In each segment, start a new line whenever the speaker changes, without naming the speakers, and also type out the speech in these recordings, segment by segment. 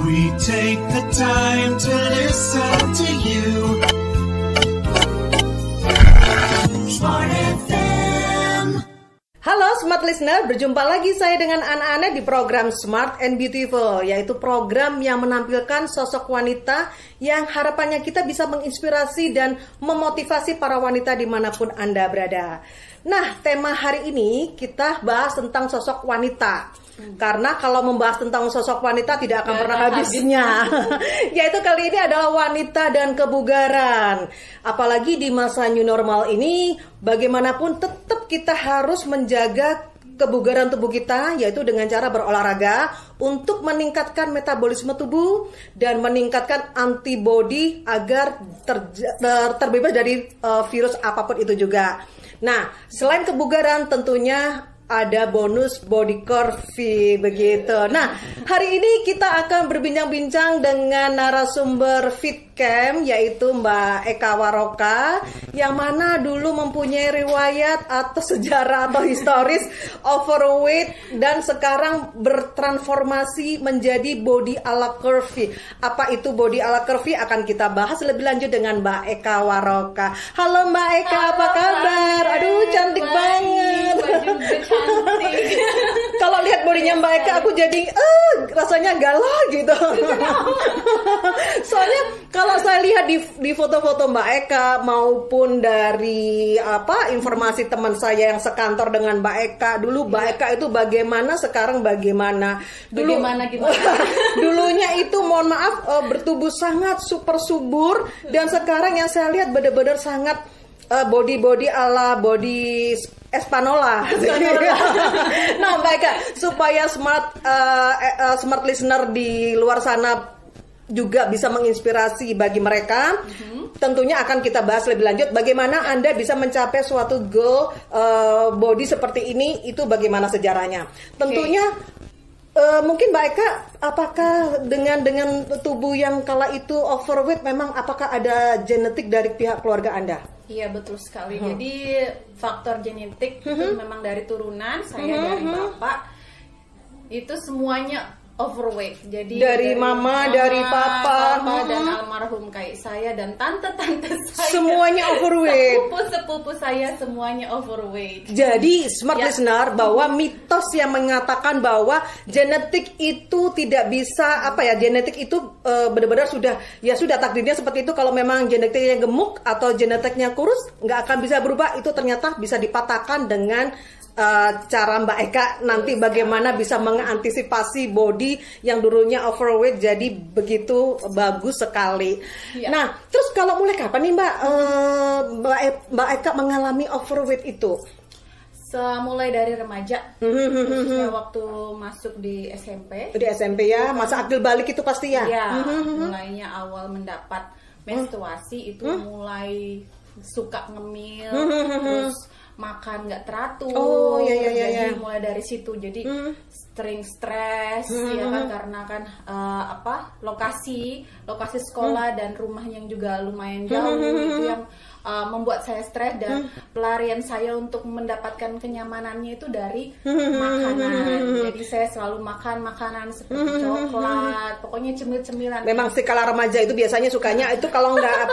We take the time to listen to you. Smart FM.
Halo Smart Listener, berjumpa lagi saya dengan Ana-Ana di program Smart and Beautiful, yaitu program yang menampilkan sosok wanita yang harapannya kita bisa menginspirasi dan memotivasi para wanita dimanapun Anda berada. Nah, tema hari ini kita bahas tentang sosok wanita. Karena kalau membahas tentang sosok wanita tidak akan pernah habisnya. Yaitu kali ini adalah wanita dan kebugaran. Apalagi di masa new normal ini, bagaimanapun tetap kita harus menjaga kebugaran tubuh kita, yaitu dengan cara berolahraga untuk meningkatkan metabolisme tubuh dan meningkatkan antibodi agar terbebas dari virus apapun itu juga. Nah, selain kebugaran tentunya ada bonus body curvy begitu. Nah, hari ini kita akan berbincang-bincang dengan narasumber Fitcam, yaitu Mbak Eka Waroka, yang mana dulu mempunyai riwayat atau sejarah atau historis overweight dan sekarang bertransformasi menjadi body ala curvy. Apa itu body ala curvy akan kita bahas lebih lanjut dengan Mbak Eka Waroka. Halo Mbak Eka, apa kabar? Aduh, cantik banget. Kalau lihat bodinya Mbak Eka aku jadi rasanya galau gitu. Soalnya kalau saya lihat di foto-foto Mbak Eka maupun dari informasi teman saya yang sekantor dengan Mbak Eka, dulu Mbak Eka itu bagaimana, sekarang bagaimana?
Gimana?
Dulunya itu mohon maaf bertubuh sangat super subur, dan sekarang yang saya lihat benar-benar sangat body ala body Espanola. Nah, Mbak Eka, supaya smart listener di luar sana juga bisa menginspirasi bagi mereka, tentunya akan kita bahas lebih lanjut bagaimana Anda bisa mencapai suatu goal body seperti ini, itu bagaimana sejarahnya. Tentunya mungkin Mbak Eka, apakah dengan tubuh yang kala itu overweight, memang apakah ada genetik dari pihak keluarga Anda?
Iya, betul sekali. Jadi faktor genetik itu memang dari turunan saya, dari bapak itu semuanya overweight. Jadi dari mama, dari papa dan almarhum kayak saya dan tante-tante saya
semuanya overweight.
Sepupu saya semuanya overweight.
Jadi smart listener, bahwa mitos yang mengatakan bahwa genetik itu tidak bisa genetik itu benar-benar sudah takdirnya seperti itu. Kalau memang genetiknya gemuk atau genetiknya kurus nggak akan bisa berubah, itu ternyata bisa dipatahkan dengan cara Mbak Eka nanti bagaimana bisa mengantisipasi body yang dulunya overweight jadi begitu bagus sekali. Nah, terus kalau mulai kapan nih Mbak Eka mengalami overweight itu?
Mulai dari remaja, khususnya waktu masuk di SMP.
Di SMP ya, masa akil balik itu pasti ya?
Iya, mulainya awal mendapat menstruasi itu mulai suka ngemil, terus makan nggak teratur. Jadi mulai dari situ jadi sering stres, ya kan, karena kan lokasi sekolah dan rumah yang juga lumayan jauh itu yang membuat saya stres, dan pelarian saya untuk mendapatkan kenyamanannya itu dari makanan. Jadi saya selalu makan makanan seperti coklat, pokoknya cemil-cemilan.
Memang si kala remaja itu biasanya sukanya itu kalau nggak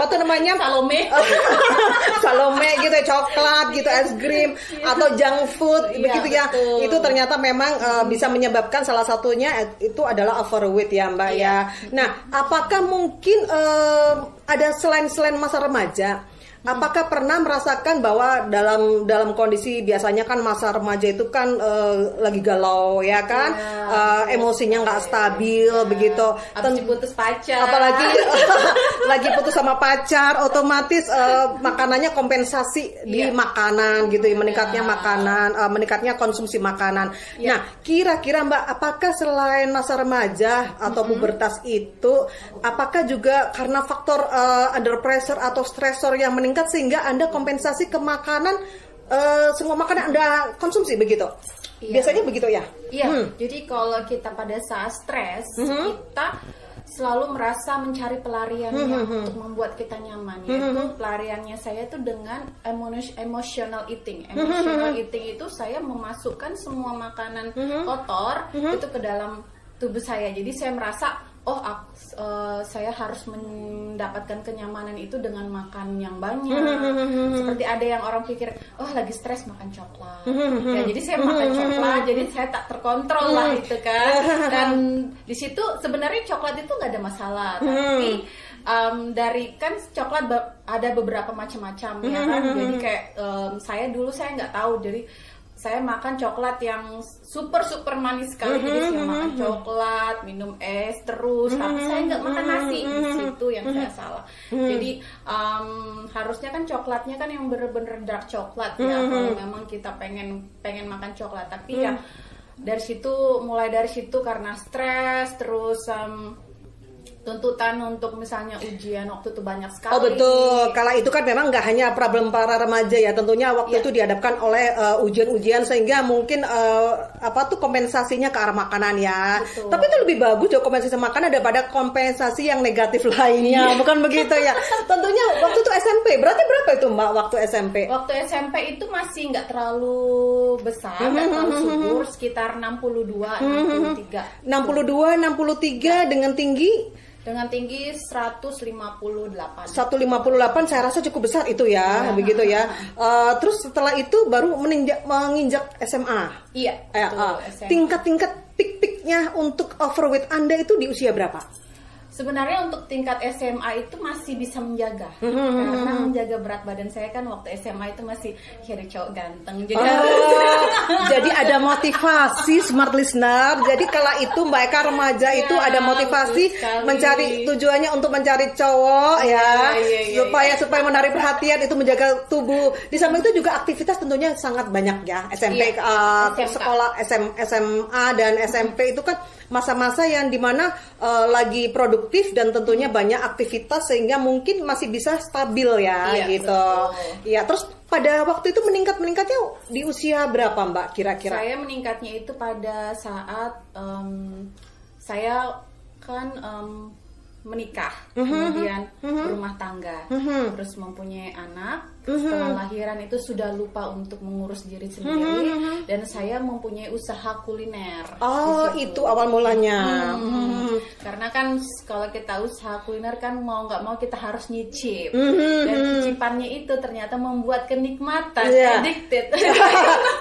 Salome gitu ya, coklat gitu, es krim atau junk food begitu ya. Itu ternyata memang bisa menyebabkan salah satunya itu adalah overweight ya Mbak ya. Nah, apakah mungkin ada selain masa remaja, apakah pernah merasakan bahwa dalam kondisi biasanya kan masa remaja itu kan lagi galau ya kan, emosinya nggak stabil begitu,
putus pacar,
apalagi lagi putus sama pacar, otomatis makanannya kompensasi di makanan gitu, meningkatnya makanan, meningkatnya konsumsi makanan. Nah, kira-kira Mbak, apakah selain masa remaja atau pubertas itu, apakah juga karena faktor under pressure atau stressor yang meningkat sehingga Anda kompensasi ke makanan, semua makanan Anda konsumsi begitu? Biasanya begitu ya?
Iya, jadi kalau kita pada saat stres, kita selalu merasa mencari pelariannya untuk membuat kita nyaman. Yaitu pelariannya saya itu dengan emotional eating. Emotional eating itu saya memasukkan semua makanan kotor itu ke dalam tubuh saya. Jadi saya merasa saya harus mendapatkan kenyamanan itu dengan makan yang banyak. Seperti ada yang orang pikir, lagi stres makan coklat. Ya, jadi saya makan coklat, jadi saya tak terkontrol lah itu kan. Dan di situ sebenarnya coklat itu nggak ada masalah, tapi dari kan coklat ada beberapa macam-macam ya kan. Jadi kayak saya nggak tahu, jadi saya makan coklat yang super manis sekali. Jadi saya makan coklat, minum es terus, tapi saya nggak makan nasi. Di situ yang saya salah. Jadi harusnya kan coklatnya kan yang bener-bener dark coklat ya. Kalau memang kita pengen makan coklat, tapi ya mulai dari situ karena stres terus. Tuntutan untuk misalnya ujian waktu itu banyak sekali.
Oh betul, kala itu kan memang nggak hanya problem para remaja ya, tentunya waktu itu dihadapkan oleh ujian-ujian sehingga mungkin kompensasinya ke arah makanan ya. Betul. Tapi itu lebih bagus ya kompensasi makanan daripada kompensasi yang negatif lainnya, bukan begitu ya? Tentunya waktu itu SMP, berarti berapa itu Mbak waktu SMP?
Waktu SMP itu masih nggak terlalu besar, nggak terlalu subur, sekitar 62, 63.
63 dengan tinggi
158.
158 saya rasa cukup besar itu ya, begitu ya. Terus setelah itu baru menginjak SMA.
Iya. SMA.
Tingkat pik-piknya untuk overweight Anda itu di usia berapa?
Sebenarnya untuk tingkat SMA itu masih bisa menjaga, karena menjaga berat badan saya kan waktu SMA itu masih cari cowok ganteng.
Jadi ada motivasi smart listener. Jadi kala itu Mbak Eka remaja itu ada motivasi mencari tujuannya untuk mencari cowok supaya menarik perhatian, itu menjaga tubuh. Di samping itu juga aktivitas tentunya sangat banyak ya. SMP, sekolah SMA dan SMP itu kan masa-masa yang dimana lagi produktif dan tentunya banyak aktivitas sehingga mungkin masih bisa stabil ya gitu. Iya, terus pada waktu itu meningkatnya di usia berapa Mbak kira-kira?
Saya meningkatnya itu pada saat saya kan menikah, kemudian berumah tangga, terus mempunyai anak. Setelah lahiran itu sudah lupa untuk mengurus diri sendiri, dan saya mempunyai usaha kuliner.
Itu awal mulanya.
Karena kan kalau kita usaha kuliner kan mau nggak mau kita harus nyicip, dan cicipannya itu ternyata membuat kenikmatan, addicted.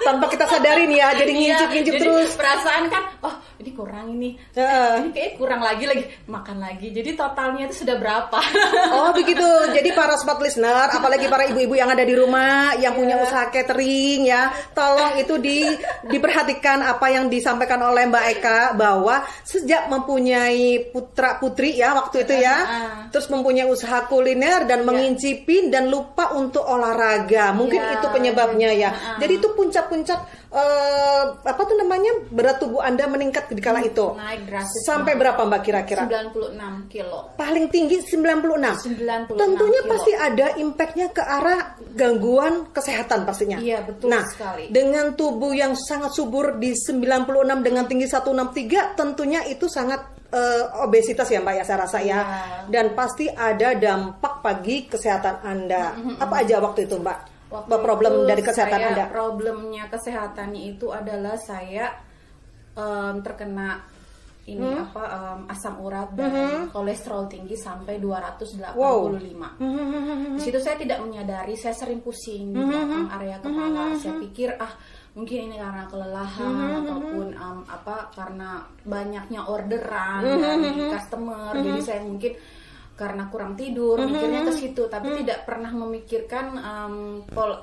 Tanpa kita sadarin ya, jadi ngincip terus.
Perasaan kan, ini kurang ini kayak kurang lagi makan lagi. Jadi totalnya itu sudah berapa?
Begitu. Jadi para smart listener, apalagi para ibu-ibu yang ada di rumah yang punya usaha catering ya, tolong itu diperhatikan apa yang disampaikan oleh Mbak Eka, bahwa sejak mempunyai putra putri ya waktu itu ya, terus mempunyai usaha kuliner dan mengincipin dan lupa untuk olahraga, mungkin itu penyebabnya ya. Jadi itu puncak-puncak berat tubuh Anda meningkat di kala itu.
Naik drastis.
Sampai berapa Mbak kira-kira?
96 kilo.
Paling tinggi 96. Tentunya
kilo.
pasti ada impactnya ke arah gangguan kesehatan pastinya.
Iya, betul sekali.
Dengan tubuh yang sangat subur di 96 dengan tinggi 163, tentunya itu sangat obesitas ya Mbak ya, saya rasa ya. Dan pasti ada dampak bagi kesehatan Anda. Apa aja waktu itu Mbak? Problem dari kesehatan Anda?
Problemnya kesehatannya itu adalah saya terkena asam urat dan kolesterol tinggi sampai 285. Di situ saya tidak menyadari, saya sering pusing di belakang area kepala. Saya pikir mungkin ini karena kelelahan ataupun karena banyaknya orderan dari customer. Jadi saya mungkin karena kurang tidur, mikirnya ke situ, tapi tidak pernah memikirkan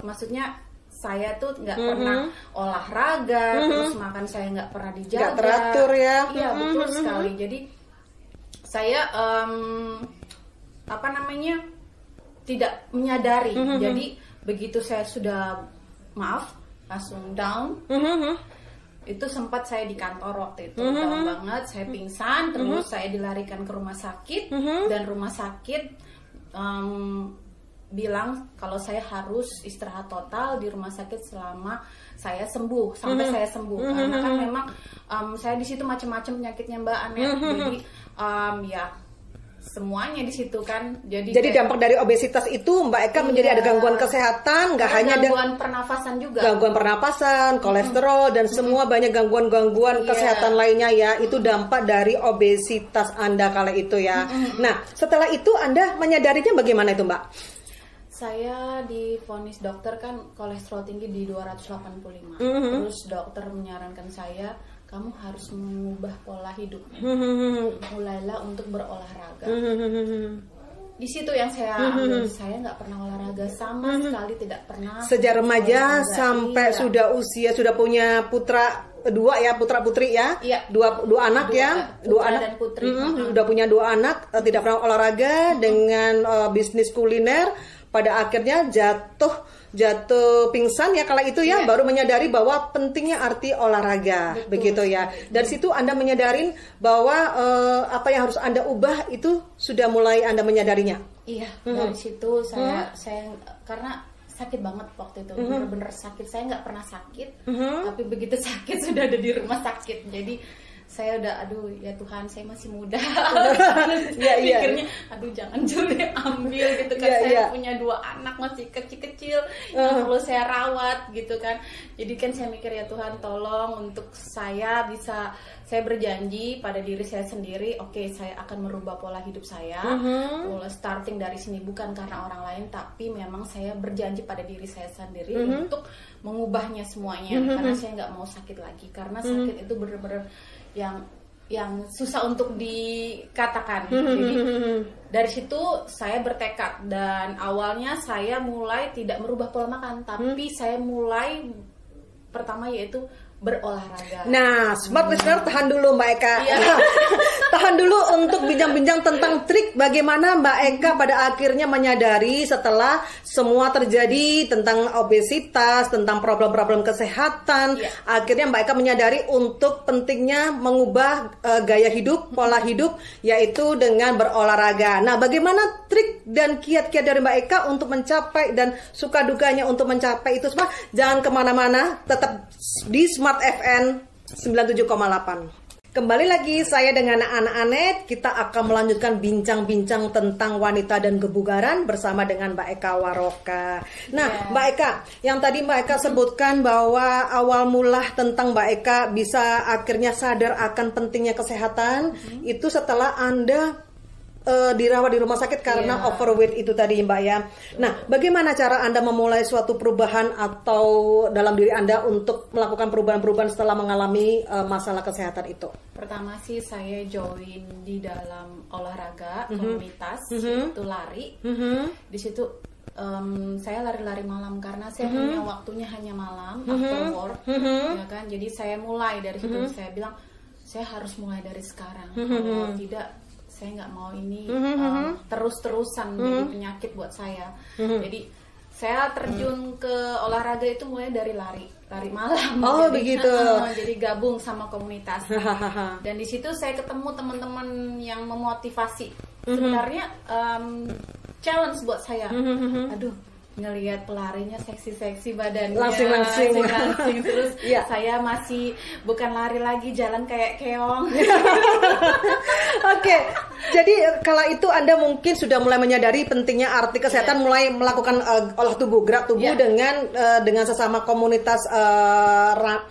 maksudnya saya tuh nggak pernah olahraga, terus makan saya nggak pernah dijaga,
nggak teratur ya.
Iya betul sekali. Jadi saya tidak menyadari. Jadi begitu saya sudah langsung down. Itu sempat saya di kantor waktu itu, down banget, saya pingsan, terus saya dilarikan ke rumah sakit, dan rumah sakit bilang kalau saya harus istirahat total di rumah sakit selama saya sembuh, sampai saya sembuh. Karena kan memang saya di situ macam-macam penyakitnya Mbak Anet, jadi semuanya di situ kan. Jadi
dampak dari obesitas itu Mbak Eka menjadi ada gangguan kesehatan, nggak hanya
gangguan pernafasan juga.
Gangguan pernapasan, kolesterol dan semua banyak gangguan-gangguan kesehatan lainnya ya. Itu dampak dari obesitas Anda kala itu ya. Nah, setelah itu Anda menyadarinya bagaimana itu, Mbak?
Saya divonis dokter kan kolesterol tinggi di 285. Terus dokter menyarankan saya, kamu harus mengubah pola hidup. Mulailah untuk berolahraga. Di situ yang saya ambil. Saya nggak pernah olahraga sama sekali, tidak pernah.
Sejak remaja sampai sudah punya putra putri ya, dua anak dua anak
dan putri.
Udah punya 2 anak, tidak pernah olahraga dengan bisnis kuliner. Pada akhirnya jatuh pingsan ya kala itu ya, baru menyadari bahwa pentingnya arti olahraga. Betul, begitu ya. Dari situ Anda menyadarin bahwa apa yang harus Anda ubah itu sudah mulai Anda menyadarinya.
Iya, dari situ saya karena sakit banget waktu itu, bener-bener sakit. Saya nggak pernah sakit, tapi begitu sakit sudah ada di rumah sakit. Jadi saya udah, aduh ya Tuhan, saya masih muda. Pikirnya, aduh jangan Juli ambil gitu kan. Saya punya 2 anak masih kecil-kecil yang perlu saya rawat gitu kan. Jadi kan saya mikir, ya Tuhan tolong untuk saya berjanji pada diri saya sendiri, oke, saya akan merubah pola hidup saya. Mulai starting dari sini, bukan karena orang lain, tapi memang saya berjanji pada diri saya sendiri untuk mengubahnya semuanya. Karena saya nggak mau sakit lagi, karena sakit itu bener-bener yang susah untuk dikatakan. Jadi dari situ saya bertekad, dan awalnya saya mulai tidak merubah pola makan, tapi saya mulai pertama yaitu berolahraga.
Nah, smart listener, tahan dulu Mbak Eka. Tahan dulu untuk bincang-bincang tentang trik bagaimana Mbak Eka pada akhirnya menyadari setelah semua terjadi tentang obesitas, tentang problem-problem kesehatan. Akhirnya Mbak Eka menyadari untuk pentingnya mengubah gaya hidup, pola hidup, yaitu dengan berolahraga. Nah, bagaimana trik dan kiat-kiat dari Mbak Eka untuk mencapai dan suka dukanya untuk mencapai itu semua? Jangan kemana-mana, tetap di Smart FN 97,8. Kembali lagi saya dengan anak Anet. Kita akan melanjutkan bincang-bincang tentang wanita dan kebugaran bersama dengan Mbak Eka Waroka. Nah, Mbak Eka, yang tadi Mbak Eka sebutkan bahwa awal mula tentang Mbak Eka bisa akhirnya sadar akan pentingnya kesehatan itu setelah Anda dirawat di rumah sakit karena overweight itu tadi Mbak ya. Nah, bagaimana cara Anda memulai suatu perubahan atau dalam diri Anda untuk melakukan perubahan-perubahan setelah mengalami masalah kesehatan itu?
Pertama sih saya join di dalam olahraga komunitas, itu lari. Di situ saya lari-lari malam karena saya punya waktunya hanya malam after work, ya kan. Jadi saya mulai dari situ. Saya bilang saya harus mulai dari sekarang. Kalau tidak, saya nggak mau ini terus-terusan jadi penyakit buat saya. Jadi saya terjun ke olahraga itu mulai dari lari malam.
Oh, jadi, begitu.
Jadi gabung sama komunitas. Dan di situ saya ketemu teman-teman yang memotivasi. Sebenarnya challenge buat saya. Aduh, ngelihat pelarinya seksi-seksi badannya, langsing terus saya masih bukan lari lagi, jalan kayak keong.
Oke, jadi kala itu Anda mungkin sudah mulai menyadari pentingnya arti kesehatan, mulai melakukan olah tubuh, gerak tubuh dengan sesama komunitas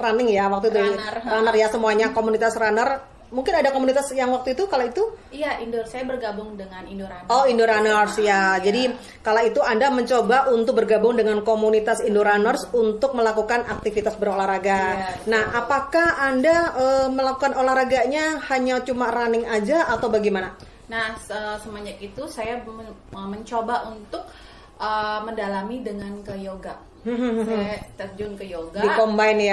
running ya waktu itu. Runner ya, semuanya komunitas runner. Mungkin ada komunitas yang waktu itu kala itu?
Iya, indoor. Saya bergabung dengan Indorunners.
Oh, Indorunners ya. Jadi kala itu Anda mencoba untuk bergabung dengan komunitas Indorunners untuk melakukan aktivitas berolahraga. Nah, apakah Anda melakukan olahraganya hanya cuma running aja atau bagaimana?
Nah, semenjak itu saya mencoba untuk mendalami dengan ke yoga. Saya terjun ke yoga,
combine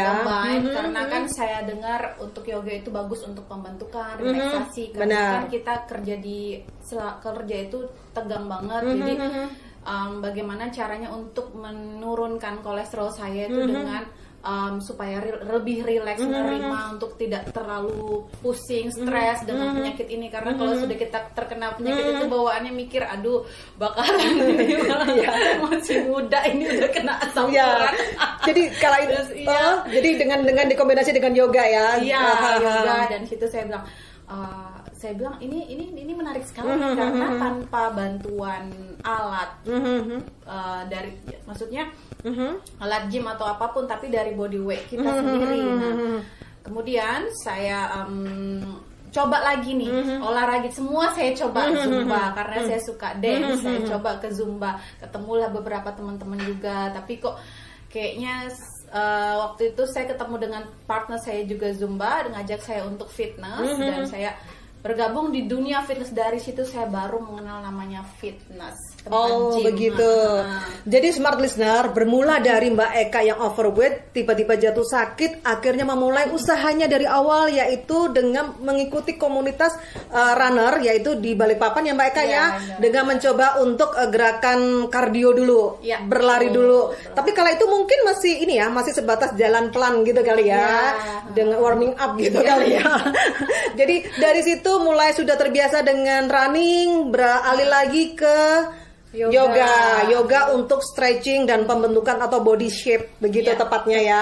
karena kan saya dengar untuk yoga itu bagus untuk pembentukan, relaksasi. Karena kan kita kerja itu tegang banget, jadi bagaimana caranya untuk menurunkan kolesterol saya itu dengan supaya lebih rileks menerima, untuk tidak terlalu pusing, stres dengan penyakit ini. Karena kalau sudah kita terkena penyakit itu bawaannya mikir, aduh bakalan ini masih muda ini udah kena asam urat.
Jadi kalau itu jadi dengan dikombinasi dengan yoga ya.
Iya, yoga. Dan situ saya bilang saya bilang ini menarik sekali karena tanpa bantuan alat dari maksudnya alat gym atau apapun, tapi dari body weight kita sendiri. Nah, kemudian saya coba lagi nih olahraga semua, saya coba Zumba karena saya suka dance. Saya coba ke Zumba, ketemulah beberapa teman-teman juga, tapi kok kayaknya waktu itu saya ketemu dengan partner saya juga Zumba, ngajak saya untuk fitness dan saya bergabung di dunia fitness. Dari situ saya baru mengenal namanya fitness. Gym.
Begitu. Jadi smart listener, bermula dari Mbak Eka yang overweight, tiba-tiba jatuh sakit, akhirnya memulai usahanya dari awal, yaitu dengan mengikuti komunitas runner, yaitu di Balikpapan ya Mbak Eka ya, dengan mencoba untuk gerakan kardio dulu, berlari dulu. Tapi kala itu mungkin masih ini ya, masih sebatas jalan pelan gitu kali ya, dengan warming up gitu kali ya. Jadi dari situ mulai sudah terbiasa dengan running, beralih lagi ke yoga untuk stretching dan pembentukan atau body shape begitu tepatnya ya.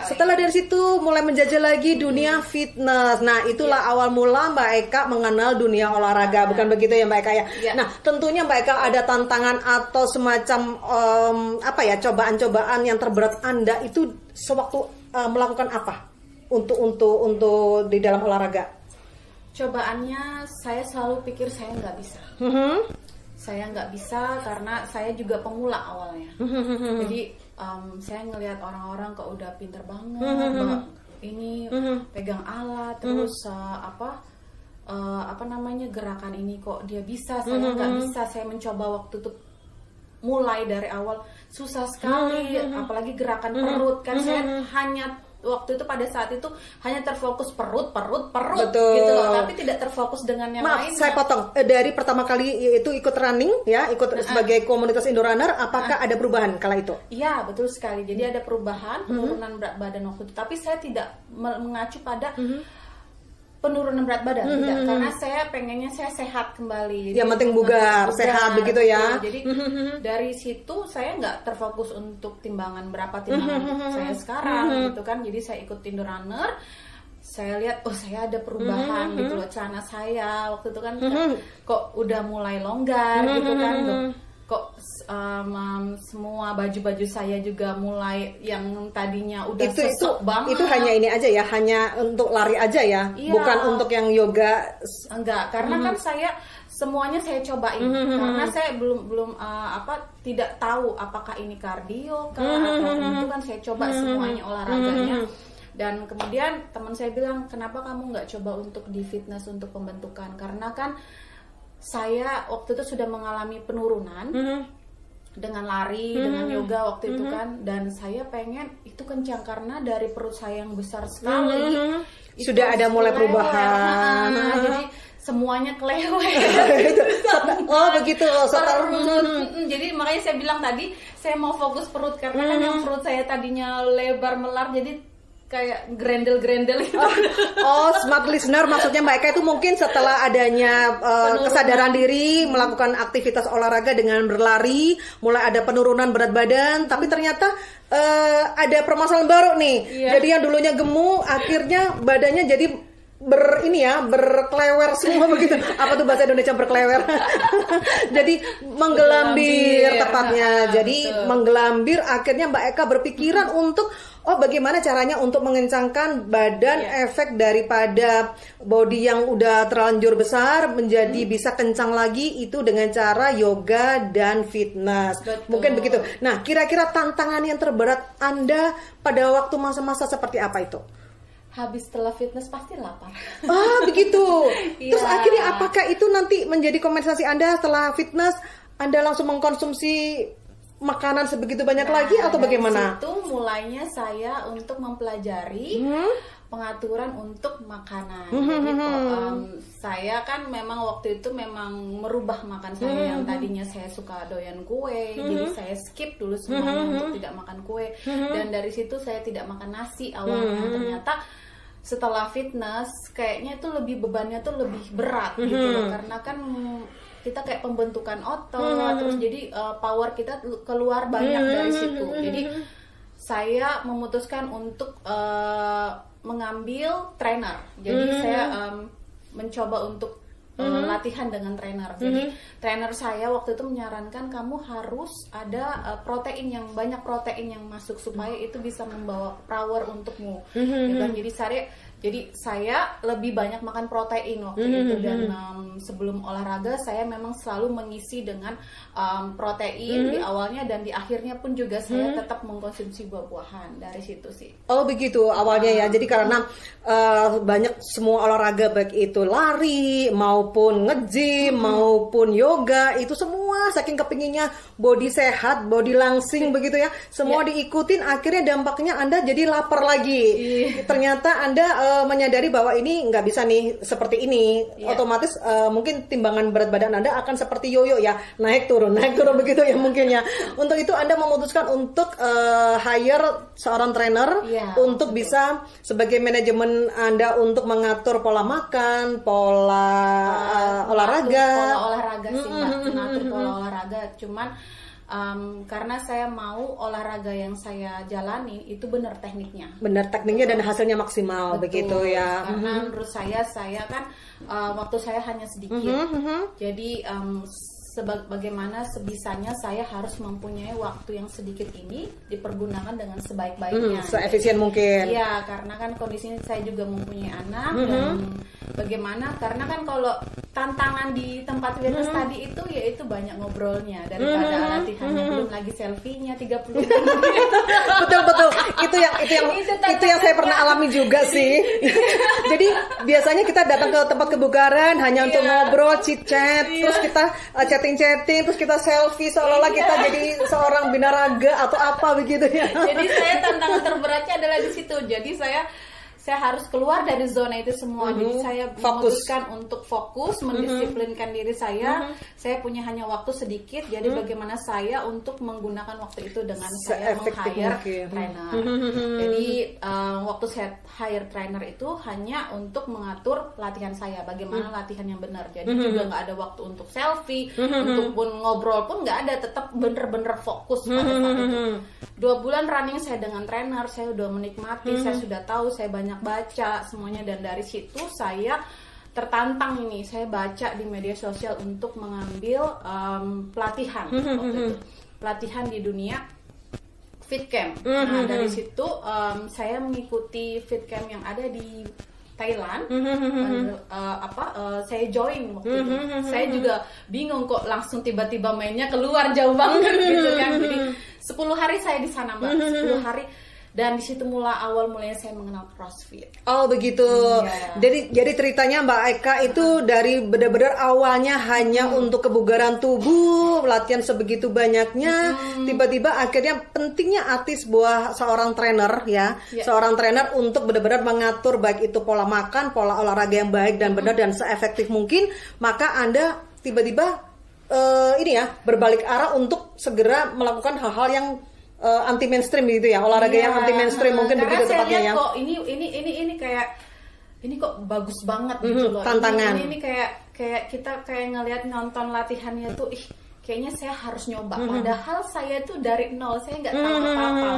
Setelah dari situ mulai menjajah lagi dunia fitness. Nah, itulah awal mula Mbak Eka mengenal dunia olahraga, bukan begitu ya Mbak Eka ya? Nah, tentunya Mbak Eka ada tantangan atau semacam cobaan-cobaan yang terberat Anda itu sewaktu melakukan apa untuk di dalam olahraga?
Cobaannya saya selalu pikir saya nggak bisa. Saya nggak bisa karena saya juga pemula awalnya. Jadi saya ngelihat orang-orang kok udah pinter banget, ini pegang alat, terus apa namanya gerakan ini kok dia bisa, saya nggak bisa. Saya mencoba waktu itu mulai dari awal susah sekali, apalagi gerakan perut kan. Saya hanya waktu itu pada saat itu hanya terfokus perut gitu loh, tapi tidak terfokus dengan yang lain.
Saya potong dari pertama kali itu ikut running ya, ikut sebagai komunitas Indo Runner, apakah ada perubahan kala itu?
Iya, betul sekali. Jadi ada perubahan, penurunan berat badan waktu itu, tapi saya tidak mengacu pada penurunan berat badan, tidak, karena saya pengennya saya sehat kembali.
Yang penting bugar, sehat begitu ya.
Jadi dari situ saya nggak terfokus untuk timbangan berapa timbangan saya sekarang gitu kan. Jadi saya ikut Indo Runner, saya lihat saya ada perubahan gitu loh. Celana saya waktu itu kan kok udah mulai longgar gitu kan. Kok semua baju-baju saya juga mulai yang tadinya udah sesok banget. Itu
hanya ini aja ya, hanya untuk lari aja ya, bukan untuk yang yoga.
Enggak, karena kan saya semuanya saya cobain karena saya belum tidak tahu apakah ini kardio atau itu kan saya coba semuanya olahraganya. Dan kemudian teman saya bilang, kenapa kamu nggak coba untuk di fitness untuk pembentukan, karena kan saya waktu itu sudah mengalami penurunan dengan lari, dengan yoga waktu itu kan, dan saya pengen itu kencang karena dari perut saya yang besar sekali
sudah ada mulai perubahan.
Jadi semuanya kelewet.
Begitu.
Jadi makanya saya bilang tadi saya mau fokus perut karena kan yang perut saya tadinya lebar melar, jadi kayak grendel gitu.
Smart listener, maksudnya Mbak Eka itu mungkin setelah adanya kesadaran diri melakukan aktivitas olahraga dengan berlari, mulai ada penurunan berat badan, tapi ternyata ada permasalahan baru nih. Jadi yang dulunya gemuk, akhirnya badannya jadi berklewer semua begitu. Apa tuh bahasa Indonesia berklewer? Jadi menggelambir tepatnya. Jadi menggelambir, akhirnya Mbak Eka berpikiran untuk bagaimana caranya untuk mengencangkan badan, efek daripada body yang udah terlanjur besar menjadi bisa kencang lagi, itu dengan cara yoga dan fitness. Betul. Mungkin begitu. Nah, kira-kira tantangan yang terberat Anda pada waktu masa-masa seperti apa itu?
Habis setelah fitness pasti lapar.
Begitu. Terus akhirnya apakah itu nanti menjadi kompensasi Anda setelah fitness? Anda langsung mengkonsumsi makanan sebegitu banyak lagi atau bagaimana?
Itu mulainya saya untuk mempelajari pengaturan untuk makanan. Jadi saya kan memang waktu itu memang merubah makan saya yang tadinya saya suka doyan kue, jadi saya skip dulu semuanya untuk tidak makan kue. Dan dari situ saya tidak makan nasi awalnya. Ternyata setelah fitness kayaknya itu bebannya tuh lebih berat gitu loh, karena kan kita kayak pembentukan otot, terus jadi power kita keluar banyak dari situ. Jadi saya memutuskan untuk mengambil trainer. Jadi saya mencoba untuk latihan dengan trainer. Jadi trainer saya waktu itu menyarankan kamu harus ada protein yang banyak, protein yang masuk supaya itu bisa membawa power untukmu. Jadi saya lebih banyak makan protein waktu itu, dan sebelum olahraga saya memang selalu mengisi dengan protein di awalnya, dan di akhirnya pun juga saya tetap mengkonsumsi buah-buahan dari situ sih.
Oh begitu awalnya ya. Jadi karena banyak semua olahraga, baik itu lari maupun nge-gym maupun yoga, itu semua saking kepinginnya body sehat, body langsing begitu ya, semua diikutin, akhirnya dampaknya Anda jadi lapar lagi. Ternyata Anda menyadari bahwa ini nggak bisa nih seperti ini, otomatis mungkin timbangan berat badan Anda akan seperti yoyo ya, naik turun begitu ya mungkin ya. Untuk itu Anda memutuskan untuk hire seorang trainer untuk bisa sebagai manajemen Anda untuk mengatur pola makan, pola olahraga.
Pola olahraga sih Mbak, mengatur pola olahraga. Cuman karena saya mau olahraga yang saya jalani itu benar tekniknya.
Benar tekniknya dan hasilnya maksimal. Betul. Begitu ya.
Karena menurut saya kan waktu saya hanya sedikit. Jadi bagaimana sebisanya saya harus mempunyai waktu yang sedikit ini dipergunakan dengan sebaik-baiknya.
Seefisien mungkin.
Iya, karena kan kondisinya saya juga mempunyai anak, dan bagaimana, karena kan kalau tantangan di tempat fitness tadi itu yaitu banyak ngobrolnya daripada latihannya, belum lagi selfie-nya 30 menit.
Betul. Itu yang saya pernah alami juga sih. Jadi biasanya kita datang ke tempat kebugaran hanya untuk ngobrol, chit-chat, terus kita chatting, terus kita selfie seolah-olah kita jadi seorang binaraga atau apa begitu ya.
Jadi saya tantangan terberatnya adalah di situ. Jadi saya harus keluar dari zona itu semua. Jadi saya memutuskan untuk fokus, mendisiplinkan diri saya. Saya punya hanya waktu sedikit. Jadi bagaimana saya untuk menggunakan waktu itu dengan saya meng-hire trainer. Jadi waktu saya hire trainer itu hanya untuk mengatur latihan saya, bagaimana latihan yang benar. Jadi juga nggak ada waktu untuk selfie, untuk pun ngobrol pun nggak ada. Tetap bener-bener fokus pada saat itu. 2 bulan running saya dengan trainer, saya udah menikmati, saya sudah tahu, saya banyak baca semuanya, dan dari situ saya tertantang ini, saya baca di media sosial untuk mengambil pelatihan waktu itu, pelatihan di dunia fit camp. Nah dari situ saya mengikuti fit camp yang ada di Thailand. Saya join waktu itu. Saya juga bingung kok langsung tiba-tiba mainnya keluar jauh banget gitu kan. Jadi 10 hari saya di sana Mbak, 10 hari. Dan di situ mulainya saya mengenal CrossFit.
Oh begitu. Jadi ceritanya Mbak Eka itu dari benar-benar awalnya hanya untuk kebugaran tubuh, latihan sebegitu banyaknya, tiba-tiba akhirnya pentingnya sebuah seorang trainer ya, seorang trainer untuk benar-benar mengatur baik itu pola makan, pola olahraga yang baik dan benar dan seefektif mungkin. Maka Anda tiba-tiba berbalik arah untuk segera melakukan hal-hal yang anti mainstream gitu ya, olahraga yang anti mainstream mungkin begitu tepatnya ya.
Kok ini kayak ini kok bagus banget gitu loh.
Tantangan.
Ini kayak kita kayak ngelihat nonton latihannya tuh, kayaknya saya harus nyoba. Padahal saya tuh dari nol, saya nggak tahu apa-apa.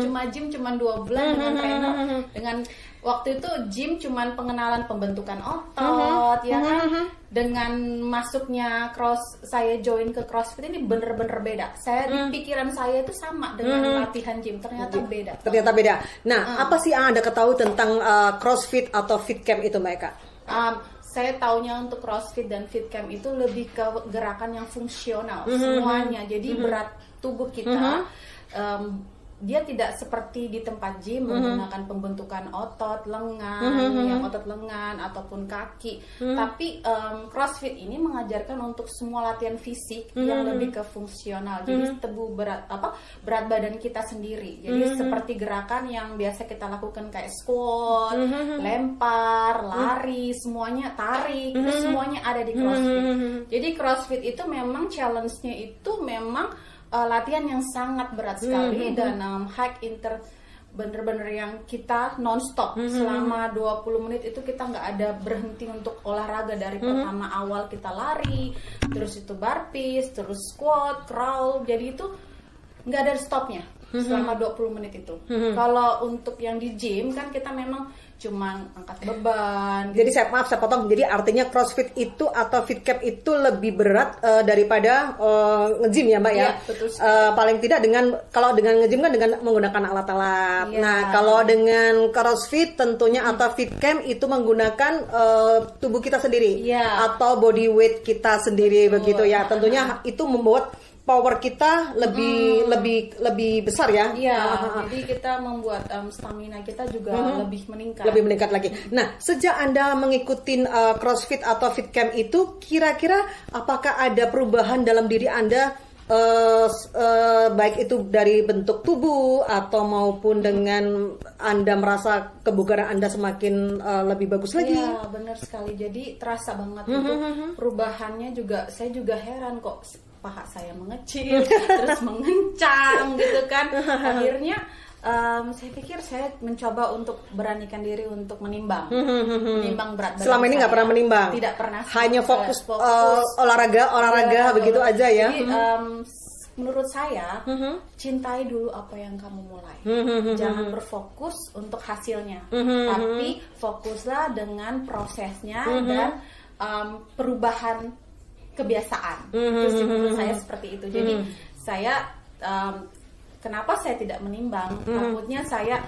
Cuma gym cuma 2 bulan dengan trainer. Dengan waktu itu gym cuma pengenalan pembentukan otot, ya kan. Dengan masuknya saya join ke CrossFit ini bener-bener beda. Saya di pikiran saya itu sama dengan latihan gym, ternyata beda.
Ternyata beda. Nah, apa sih yang Anda ketahui tentang CrossFit atau fit camp itu, Mbak Eka?
Saya taunya untuk CrossFit dan fit camp itu lebih ke gerakan yang fungsional semuanya. Jadi berat tubuh kita dia tidak seperti di tempat gym menggunakan pembentukan otot lengan, yang otot lengan ataupun kaki. Tapi CrossFit ini mengajarkan untuk semua latihan fisik yang lebih ke fungsional. Jadi berat badan kita sendiri. Jadi seperti gerakan yang biasa kita lakukan kayak squat, lempar, lari, semuanya tarik, itu semuanya ada di CrossFit. Jadi CrossFit itu memang challenge-nya itu memang latihan yang sangat berat sekali dan bener-bener yang kita non-stop selama 20 menit itu kita nggak ada berhenti untuk olahraga. Dari pertama awal kita lari, terus itu burpees, terus squat, crawl, jadi itu nggak ada stopnya selama 20 menit itu. Kalau untuk yang di gym kan kita memang cuman angkat beban.
Jadi saya potong. Jadi artinya CrossFit itu atau fit camp itu lebih berat daripada nge-gym ya Mbak ya.
Betul.
Paling tidak kalau dengan nge-gym kan dengan menggunakan alat-alat.
Iya.
Nah kalau dengan CrossFit tentunya atau fit camp itu menggunakan tubuh kita sendiri atau body weight kita sendiri begitu ya. Tentunya itu membuat power kita lebih besar ya.
Iya. Jadi kita membuat stamina kita juga lebih meningkat.
Lebih meningkat lagi. Nah, sejak Anda mengikuti CrossFit atau fit camp itu, kira-kira apakah ada perubahan dalam diri Anda, baik itu dari bentuk tubuh atau maupun dengan Anda merasa kebugaran Anda semakin lebih bagus lagi?
Iya, benar sekali. Jadi terasa banget itu perubahannya juga. Saya juga heran kok paha saya mengecil, terus mengencang gitu kan. Akhirnya saya pikir saya mencoba untuk beranikan diri untuk menimbang berat badan.
Selama ini nggak pernah menimbang?
Tidak pernah.
Hanya fokus olahraga begitu aja ya.
Jadi menurut saya cintai dulu apa yang kamu mulai. Jangan berfokus untuk hasilnya, tapi fokuslah dengan prosesnya dan perubahan kebiasaan. Itu menurut saya seperti itu. Jadi saya kenapa saya tidak menimbang? Takutnya saya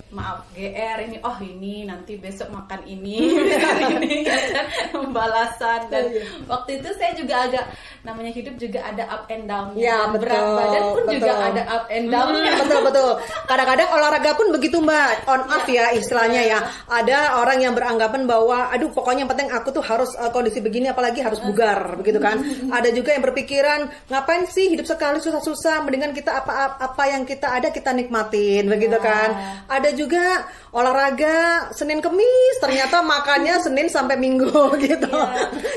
maaf GR ini nanti besok makan ini pembalasan. Dan waktu itu saya juga agak, namanya hidup juga ada up and down ya, berat badan pun juga ada up and down
betul. Kadang-kadang olahraga pun begitu Mbak, on off ya istilahnya ya. Ada orang yang beranggapan bahwa aduh pokoknya yang penting aku tuh harus kondisi begini, apalagi harus bugar begitu kan. Ada juga yang berpikiran ngapain sih hidup sekali susah-susah, mendingan kita apa yang kita ada kita nikmatin begitu kan. Ada juga olahraga Senin Kemis, ternyata makannya Senin sampai Minggu gitu.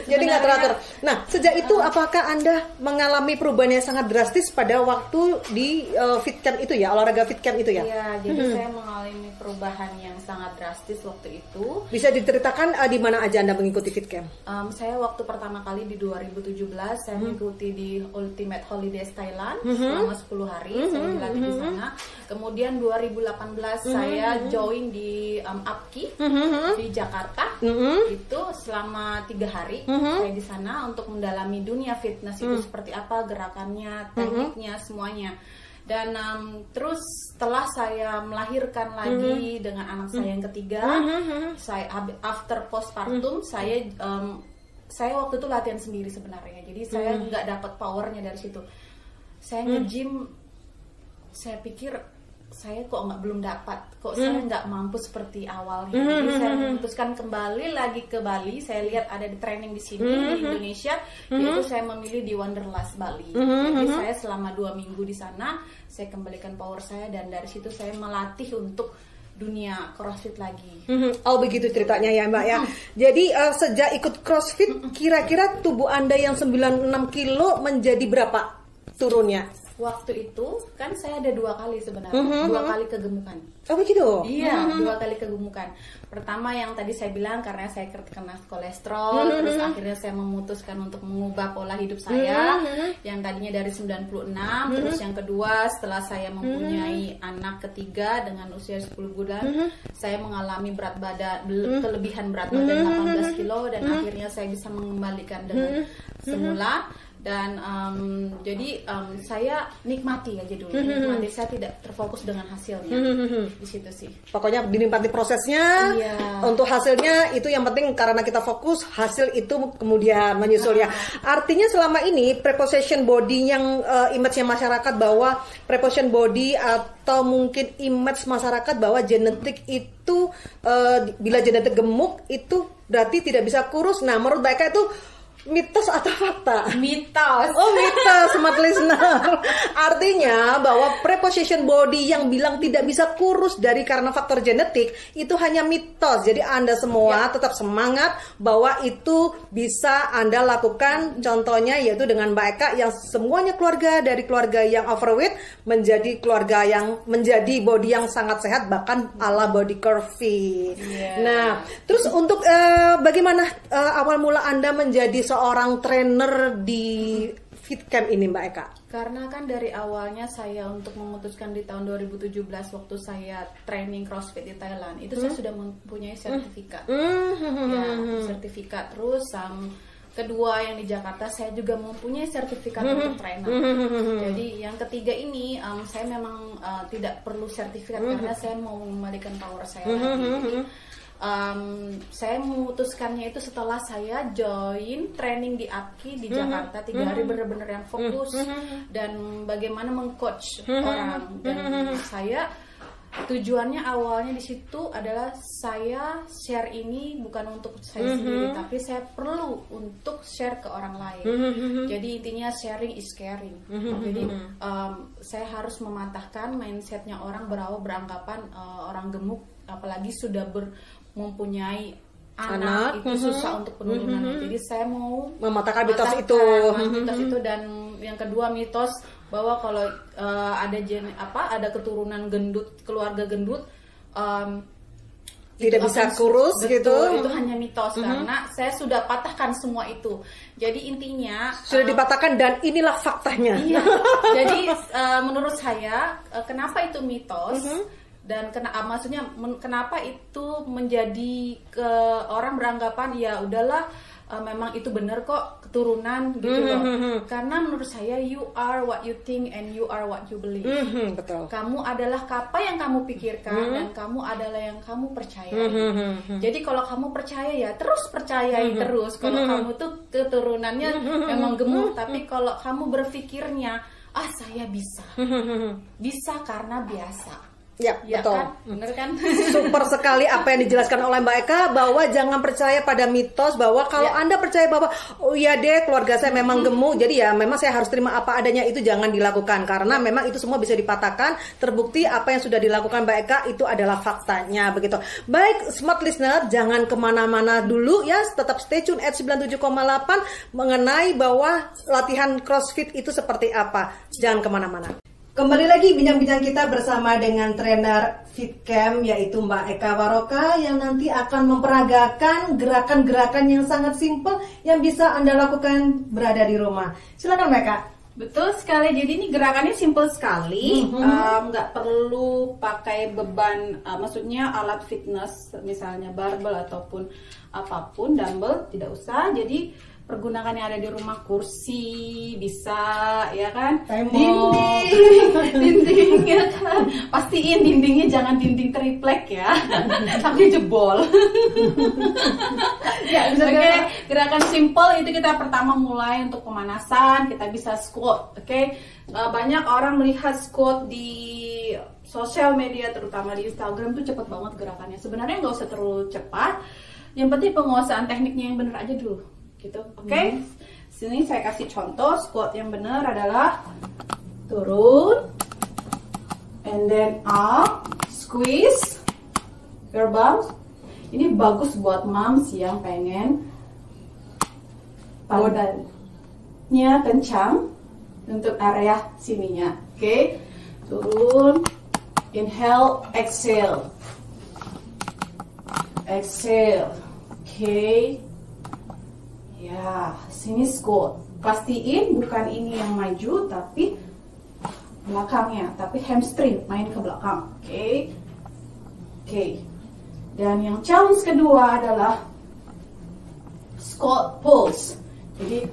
Jadi nggak teratur. Nah, sejak itu apakah Anda mengalami perubahan yang sangat drastis pada waktu di fit camp itu ya, olahraga fit camp itu ya?
Iya, jadi saya mengalami perubahan yang sangat drastis waktu itu.
Bisa diceritakan di mana aja Anda mengikuti fit camp?
Saya waktu pertama kali di 2017 saya mengikuti di Ultimate Holidays Thailand selama 10 hari. Saya dilatih di sana. Kemudian 2018 saya join di APKI di Jakarta. Itu selama 3 hari saya di sana untuk mendalami dunia fitness itu seperti apa, gerakannya, tekniknya, semuanya. Dan terus setelah saya melahirkan lagi dengan anak saya yang ketiga, saya after postpartum saya waktu itu latihan sendiri sebenarnya. Jadi saya nggak dapat powernya dari situ. Saya nge-gym, saya pikir saya kok belum dapat, saya nggak mampu seperti awalnya. Jadi saya memutuskan kembali lagi ke Bali. Saya lihat ada di training di sini di Indonesia, yaitu saya memilih di Wanderlust Bali. Jadi saya selama 2 minggu di sana, saya kembalikan power saya dan dari situ saya melatih untuk dunia CrossFit lagi.
Oh begitu ceritanya ya Mbak ya. Jadi sejak ikut CrossFit, kira-kira tubuh Anda yang 96 kilo menjadi berapa turunnya?
Waktu itu kan saya ada 2 kali sebenarnya, 2 kali kegemukan.
Oh begitu?
Iya, 2 kali kegemukan. Pertama yang tadi saya bilang karena saya kena kolesterol, terus akhirnya saya memutuskan untuk mengubah pola hidup saya, yang tadinya dari 96, terus yang kedua setelah saya mempunyai anak ketiga dengan usia 10 bulan, saya mengalami kelebihan berat badan 18 kilo dan akhirnya saya bisa mengembalikan dengan semula. Dan jadi saya nikmati aja dulu, nikmati, saya tidak terfokus dengan hasilnya. Di situ sih. Pokoknya
dinikmati prosesnya. Untuk hasilnya itu yang penting, karena kita fokus, hasil itu kemudian menyusul ya. Artinya selama ini preposition body yang image-nya masyarakat bahwa preposition body atau mungkin image masyarakat bahwa genetik itu bila genetik gemuk itu berarti tidak bisa kurus. Nah, menurut mereka itu mitos atau fakta?
Mitos.
Oh mitos, smart listener. Artinya bahwa preposition body yang bilang tidak bisa kurus karena faktor genetik itu hanya mitos. Jadi Anda semua tetap semangat bahwa itu bisa Anda lakukan. Contohnya yaitu dengan Mbak Eka yang semuanya dari keluarga yang overweight menjadi keluarga yang menjadi body yang sangat sehat, bahkan ala body curvy. Nah, terus untuk bagaimana awal mula Anda menjadi seorang trainer di Fit Camp ini, Mbak Eka?
Karena kan dari awalnya saya untuk memutuskan di tahun 2017 waktu saya training CrossFit di Thailand, itu saya sudah mempunyai sertifikat. Ya, sertifikat. Terus kedua yang di Jakarta saya juga mempunyai sertifikat untuk trainer. Jadi yang ketiga ini saya memang tidak perlu sertifikat karena saya mau mengembalikan power saya lagi. Jadi saya memutuskannya itu setelah saya join training di APKI di Jakarta 3 hari, benar-benar yang fokus dan bagaimana mengcoach orang. Dan saya tujuannya awalnya di situ adalah saya share ini bukan untuk saya sendiri, tapi saya perlu untuk share ke orang lain. Jadi intinya sharing is caring. Jadi saya harus mematahkan mindsetnya orang beranggapan orang gemuk, apalagi sudah mempunyai anak itu susah untuk penurunan. Jadi saya mau
mematahkan mitos itu.
Dan yang kedua mitos bahwa kalau ada keturunan gendut, keluarga gendut
tidak bisa kurus,
betul,
gitu.
Itu hanya mitos karena saya sudah patahkan semua itu. Jadi intinya
sudah dipatahkan dan inilah faktanya.
Iya. Jadi menurut saya kenapa itu mitos? Dan maksudnya kenapa itu menjadi orang beranggapan ya udahlah memang itu benar kok keturunan gitu loh. Karena menurut saya you are what you think and you are what you believe.
Betul.
Kamu adalah apa yang kamu pikirkan dan kamu adalah yang kamu percayai. Jadi kalau kamu percaya ya terus percayai terus. Kalau kamu tuh keturunannya memang gemuk, tapi kalau kamu berpikirnya saya bisa. Bisa karena biasa.
Ya, betul.
Kan? Bener kan?
Super sekali apa yang dijelaskan oleh Mbak Eka, bahwa jangan percaya pada mitos bahwa kalau Anda percaya bahwa oh iya deh keluarga saya memang gemuk, jadi ya memang saya harus terima apa adanya, itu jangan dilakukan karena memang itu semua bisa dipatahkan. Terbukti apa yang sudah dilakukan Mbak Eka itu adalah faktanya, begitu. Baik, smart listener, jangan kemana-mana dulu ya, tetap stay tune at 97,8 mengenai bahwa latihan CrossFit itu seperti apa. Jangan kemana-mana. Kembali lagi bincang-bincang kita bersama dengan trainer Fit Camp yaitu Mbak Eka Waroka yang nanti akan memperagakan gerakan-gerakan yang sangat simpel yang bisa Anda lakukan berada di rumah. Silakan Mbak Eka.
Betul sekali, jadi ini gerakannya simple sekali, nggak perlu pakai beban, maksudnya alat fitness misalnya barbel ataupun apapun, dumbbell tidak usah. Jadi pergunakan yang ada di rumah, kursi bisa ya kan, dinding ya kan, pastiin dindingnya jangan dinding triplek ya tapi jebol. Ya, oke. Gerakan simple itu kita pertama mulai untuk pemanasan, kita bisa squat. Banyak orang melihat squat di sosial media terutama di Instagram tuh cepet banget gerakannya. Sebenarnya nggak usah terlalu cepat, yang penting penguasaan tekniknya yang bener aja dulu gitu. Sini saya kasih contoh squat yang benar adalah turun and then up, squeeze your bums. Ini bagus buat moms yang pengen badannya kencang untuk area sininya. Turun, inhale, exhale, ya, sini squat. Pastiin bukan ini yang maju tapi belakangnya, tapi hamstring main ke belakang. Dan yang challenge kedua adalah squat pulse. Jadi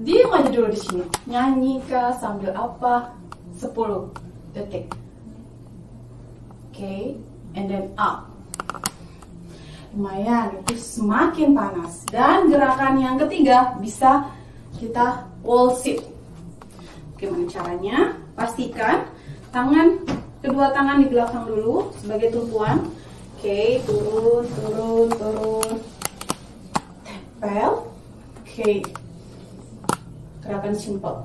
diam aja dulu di sini. Nyanyi kah sambil apa? 10 detik. And then up. Lumayan, itu semakin panas. Dan gerakan yang ketiga bisa kita wall sit. Gimana caranya? Pastikan kedua tangan di belakang dulu sebagai tumpuan. Turun, tempel. Gerakan simple.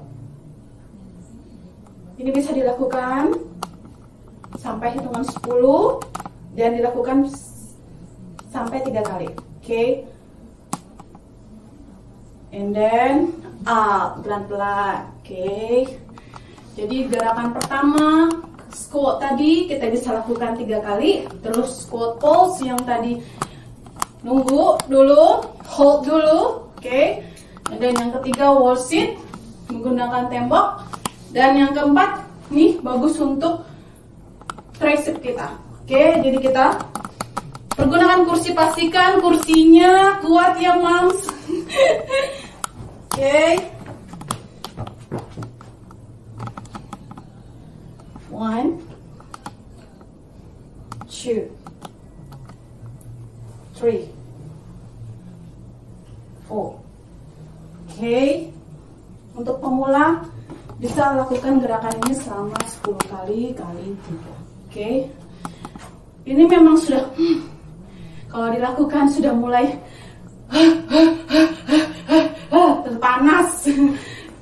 Ini bisa dilakukan sampai hitungan 10 dan dilakukan sampai 3 kali. And then up, pelan-pelan. Jadi gerakan pertama squat tadi kita bisa lakukan 3 kali. Terus squat pulse yang tadi nunggu dulu, hold dulu, oke. Dan yang ketiga wall sit menggunakan tembok, dan yang keempat nih bagus untuk tricep kita. Oke, jadi kita pergunakan kursi, pastikan kursinya kuat ya moms. Oke. 1 2 3 4. Oke. Untuk pemula bisa lakukan gerakan ini selama 10 kali kali 3. Oke. Ini memang sudah kalau dilakukan sudah mulai panas.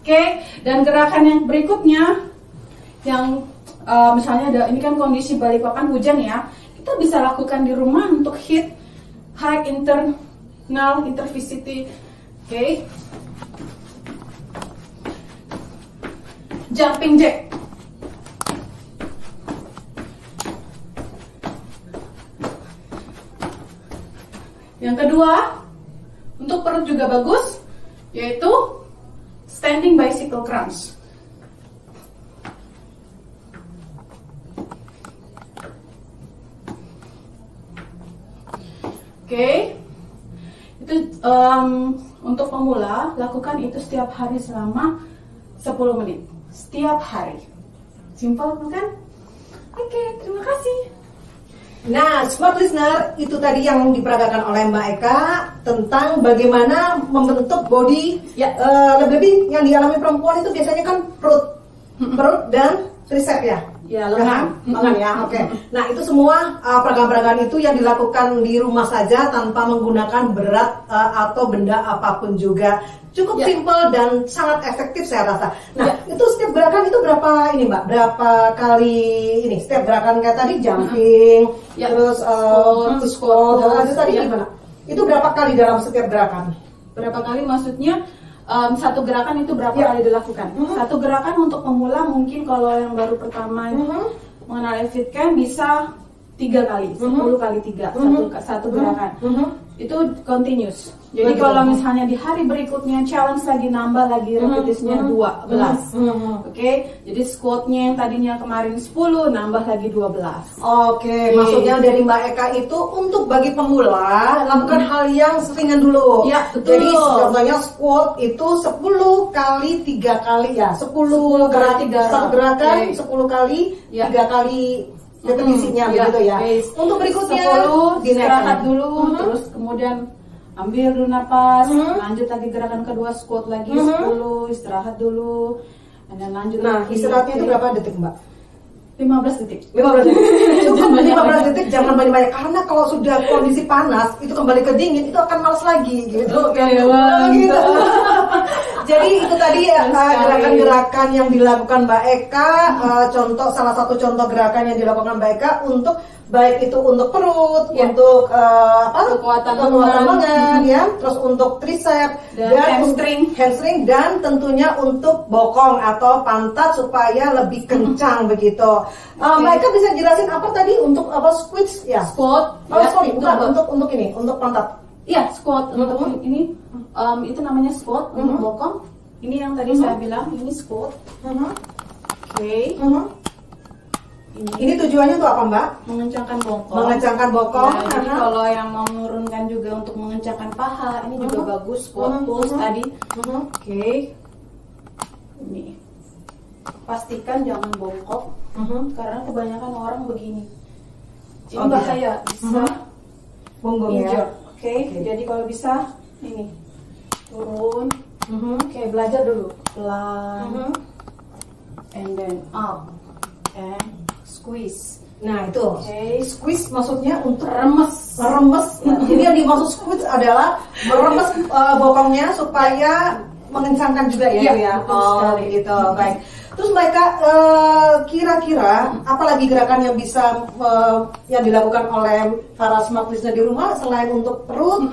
Oke, dan gerakan yang berikutnya yang misalnya ada, ini kan kondisi Balikpapan hujan ya, kita bisa lakukan di rumah untuk hit high internal intervisity. Oke. Jumping jack. Yang kedua, untuk perut juga bagus, yaitu standing bicycle crunch. Oke. Itu untuk pemula, lakukan itu setiap hari selama 10 menit. Setiap hari. Simple kan? Oke, terima kasih.
Nah, smart listener, itu tadi yang diperagakan oleh Mbak Eka tentang bagaimana membentuk body.
Ya.
Lebih-lebih yang dialami perempuan itu biasanya kan perut dan tricep ya.
Ya, lengan.
Lengan ya, oke. Nah, itu semua peragaan-peragaan itu yang dilakukan di rumah saja tanpa menggunakan berat atau benda apapun juga. Cukup
Ya.
simple dan sangat efektif saya rasa. Nah,
Ya.
itu setiap gerakan itu berapa ini Mbak? Berapa kali ini? Setiap gerakan kayak tadi jumping,
Ya.
terus squat, dan itu tadi
Ya.
gimana? Itu berapa kali dalam setiap gerakan?
Berapa kali maksudnya? Satu gerakan itu berapa
Ya.
kali dilakukan? Satu gerakan untuk pemula mungkin kalau yang baru pertama mengenal fit can bisa 3 kali, 10 kali 3 satu gerakan. Itu continuous. Jadi
Betul.
kalau misalnya di hari berikutnya challenge lagi nambah lagi repetisinya 12. Oke, jadi squatnya yang tadinya kemarin 10 nambah lagi 12.
Oke, maksudnya dari Mbak Eka itu untuk bagi pemula lakukan hal yang seringan dulu.
Ya, betul.
Jadi contohnya squat itu 10 kali 3 kali ya. 10
kali tiga.
satu gerakan
Oke.
10 kali
Ya.
3 kali repetisinya begitu ya.
Oke.
Untuk berikutnya
10 istirahat
dinaikkan.
dulu, terus kemudian ambil dulu napas, lanjut lagi gerakan kedua squat lagi 10, istirahat dulu, dan lanjut
Nah,
lagi.
istirahatnya itu berapa detik, Mbak?
15 detik.
15 detik. Cukup 15 detik, jangan banyak-banyak karena kalau sudah kondisi panas itu kembali ke dingin itu akan malas lagi gitu.
Oke, mantap.
Gitu. Jadi itu tadi gerakan-gerakan yang dilakukan Mbak Eka, salah satu contoh gerakan yang dilakukan Mbak Eka untuk baik itu untuk perut,
Ya.
untuk
Kekuatan
lengan, ya, terus untuk tricep
Dan
hamstring dan tentunya untuk bokong atau pantat supaya lebih kencang begitu. Mbak Eka bisa jelasin apa tadi untuk apa squats ya?
Squat.
Oh
ya,
sorry,
itu
bukan untuk ini, untuk pantat.
Iya, squat untuk ini itu namanya squat untuk bokong. Ini yang tadi saya bilang, ini squat. Oke.
Ini tujuannya untuk apa, Mbak?
Mengencangkan bokong.
Mengencangkan bokong.
Ya, jadi kalau yang mau menurunkan juga untuk mengencangkan paha, ini juga bagus. Squat pose tadi. Oke. Ini. Pastikan jangan bongkok, karena kebanyakan orang begini. Ini bahaya, bisa
Punggung ya.
injure. Oke. Jadi kalau bisa ini turun. Oke, belajar dulu pelan. And then up and squeeze.
Nah itu.
Oke.
Squeeze maksudnya untuk
Remes.
Jadi yang dimaksud squeeze adalah meremes bokongnya supaya mengencangkan juga ya.
Iya,
itu ya.
betul sekali.
Gitu. Baik. Terus mereka kira-kira apalagi gerakan yang bisa yang dilakukan oleh para smart listener di rumah selain untuk perut,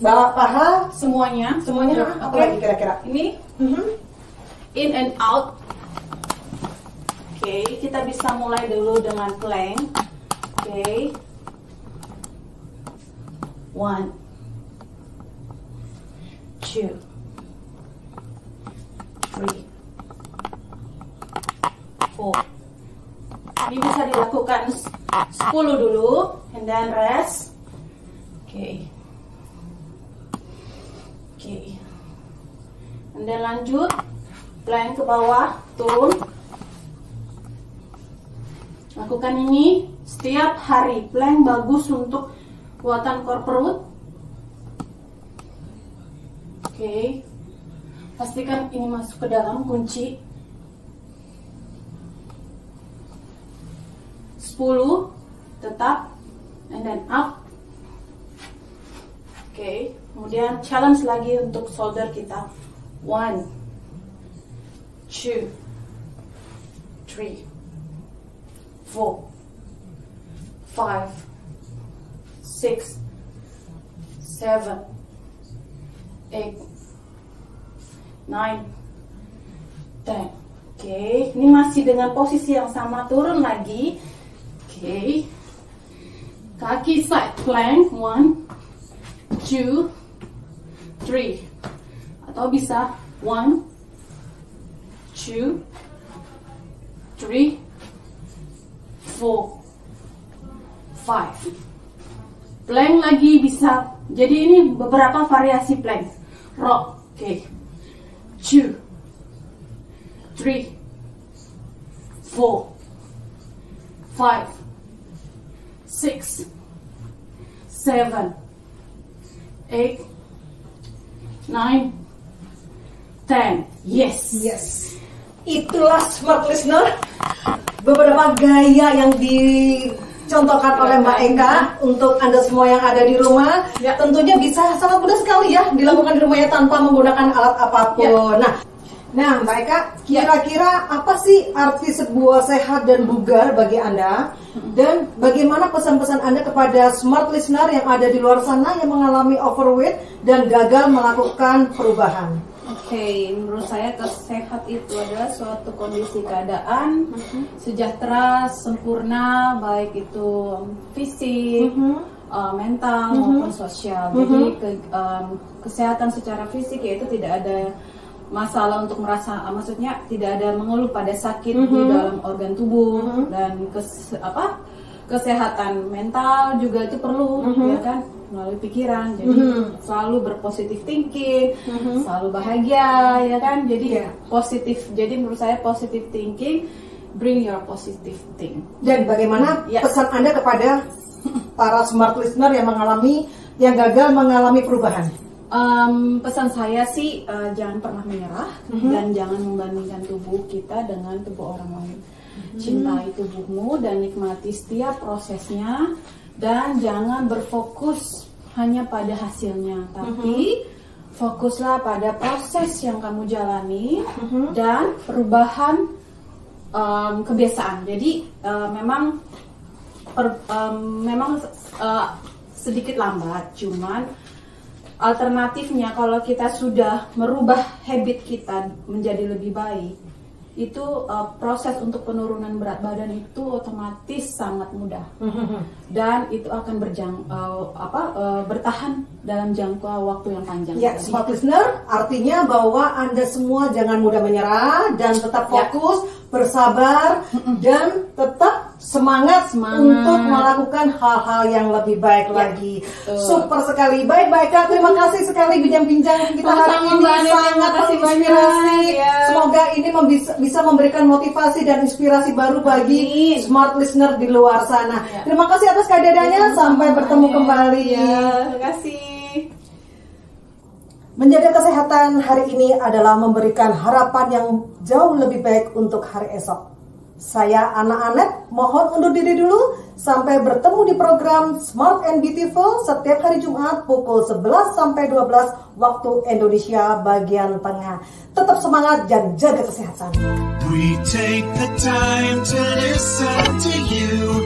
paha,
Semuanya.
apalagi kira-kira?
Ini in and out. Oke, kita bisa mulai dulu dengan plank. Oke. 1 2, 3, 4. Ini bisa dilakukan 10 dulu, and then rest. Oke. And then lanjut, plank ke bawah, turun. Lakukan ini setiap hari. Plank bagus untuk kuatan core perut. Oke. Pastikan ini masuk ke dalam kunci. 10, tetap, and then up. Oke. Kemudian challenge lagi untuk shoulder kita. 1, 2, 3, 4, 5, 6, 7, 8, 9, 10. Oke, ini masih dengan posisi yang sama, turun lagi. Oke, kaki side plank. 1, 2, 3, atau bisa 1, 2, 3, 4, 5. Plank lagi bisa. Jadi ini beberapa variasi plank. Rock. Oke. 2, 3, 4, 5, 6, 7, 8, 9, 10.
Yes. Itulah smart listener, beberapa gaya yang dicontohkan oleh Mbak Eka untuk Anda semua yang ada di rumah.
Ya.
Tentunya bisa sangat mudah sekali ya dilakukan di rumahnya tanpa menggunakan alat apapun. Nah Mbak Eka, kira-kira apa sih arti sebuah sehat dan bugar bagi Anda? Dan bagaimana pesan-pesan Anda kepada smart listener yang ada di luar sana yang mengalami overweight dan gagal melakukan perubahan?
Oke, menurut saya sehat itu adalah suatu kondisi keadaan sejahtera, sempurna, baik itu fisik, mental maupun sosial. Jadi kesehatan secara fisik yaitu tidak ada masalah untuk merasa, maksudnya tidak ada mengeluh pada sakit di dalam organ tubuh, dan kesehatan mental juga itu perlu, ya kan, melalui pikiran. Jadi selalu berpositif thinking, selalu bahagia, ya kan. Jadi positif. Jadi menurut saya positive thinking, bring your positive thing.
Dan bagaimana pesan Anda kepada para smart listener yang gagal mengalami perubahan?
Pesan saya sih jangan pernah menyerah dan jangan membandingkan tubuh kita dengan tubuh orang lain. Cintai tubuhmu dan nikmati setiap prosesnya, dan jangan berfokus hanya pada hasilnya, tapi fokuslah pada proses yang kamu jalani dan perubahan kebiasaan. Jadi memang sedikit lambat, cuman alternatifnya kalau kita sudah merubah habit kita menjadi lebih baik, itu proses untuk penurunan berat badan itu otomatis sangat mudah, dan itu akan bertahan dalam jangka waktu yang panjang.
Ya, smart listener, artinya bahwa Anda semua jangan mudah menyerah dan tetap fokus, bersabar, dan tetap semangat untuk melakukan hal-hal yang lebih baik lagi. Super sekali. Baik, Kak, terima kasih sekali bincang-bincang kita hari ini, sangat menginspirasi. Semoga ini bisa memberikan motivasi dan inspirasi baru bagi smart listener di luar sana. Terima kasih atas kehadirannya. Sampai bertemu kembali.
Terima kasih.
Menjaga kesehatan hari ini adalah memberikan harapan yang jauh lebih baik untuk hari esok. Saya Ana Anet, mohon undur diri dulu. Sampai bertemu di program Smart and Beautiful setiap hari Jumat pukul 11 sampai 12 waktu Indonesia bagian tengah. Tetap semangat dan jaga kesehatan.
We take the time to listen to you.